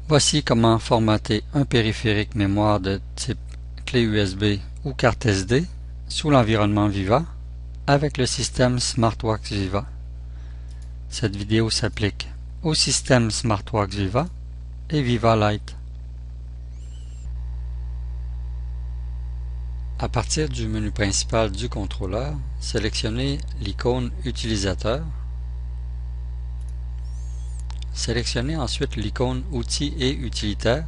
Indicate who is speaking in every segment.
Speaker 1: Voici comment formater un périphérique mémoire de type clé USB ou carte SD sous l'environnement Viva avec le système SmartWorks Viva. Cette vidéo s'applique au système SmartWorks Viva et Viva Lite. À partir du menu principal du contrôleur, sélectionnez l'icône Utilisateur. Sélectionnez ensuite l'icône Outils et utilitaires.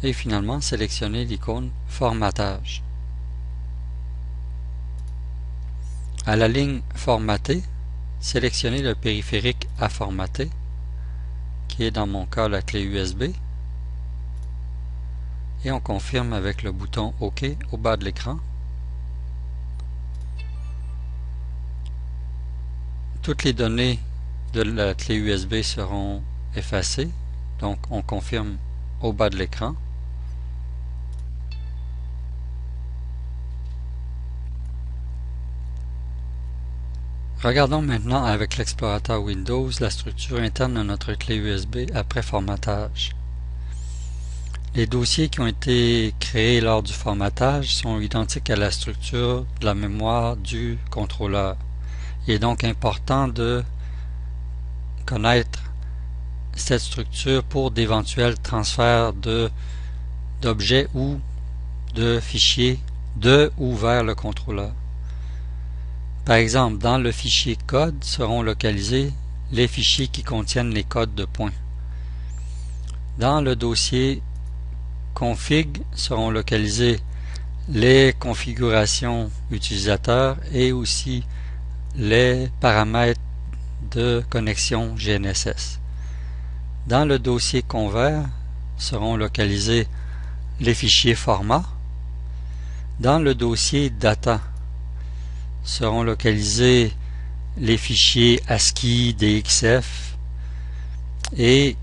Speaker 1: Et finalement, sélectionnez l'icône Formatage. À la ligne Formater, sélectionnez le périphérique à formater, qui est dans mon cas la clé USB, et on confirme avec le bouton OK au bas de l'écran. Toutes les données de la clé USB seront effacées, donc on confirme au bas de l'écran. Regardons maintenant avec l'explorateur Windows la structure interne de notre clé USB après formatage. Les dossiers qui ont été créés lors du formatage sont identiques à la structure de la mémoire du contrôleur. Il est donc important de connaître cette structure pour d'éventuels transferts d'objets ou de fichiers de ou vers le contrôleur. Par exemple, dans le fichier code seront localisés les fichiers qui contiennent les codes de points. Dans le dossier config seront localisées les configurations utilisateurs et aussi les paramètres de connexion GNSS. Dans le dossier convert seront localisés les fichiers format. Dans le dossier data seront localisés les fichiers ASCII, DXF, et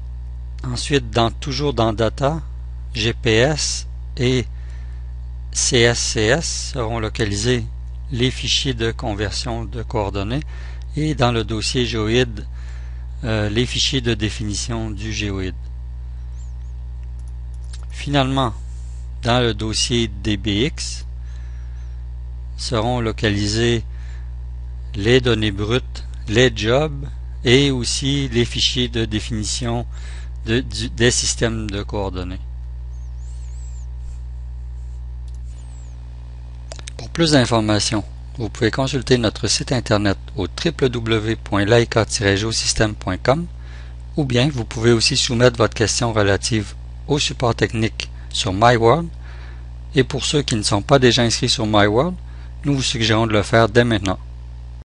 Speaker 1: ensuite toujours dans data, GPS et CSCS seront localisés les fichiers de conversion de coordonnées, et dans le dossier géoïde les fichiers de définition du géoïde. Finalement, dans le dossier DBX seront localisés les données brutes, les jobs et aussi les fichiers de définition des systèmes de coordonnées. Pour plus d'informations, vous pouvez consulter notre site internet au www.laika-geosystem.com ou bien vous pouvez aussi soumettre votre question relative au support technique sur MyWorld, et pour ceux qui ne sont pas déjà inscrits sur MyWorld, nous vous suggérons de le faire dès maintenant.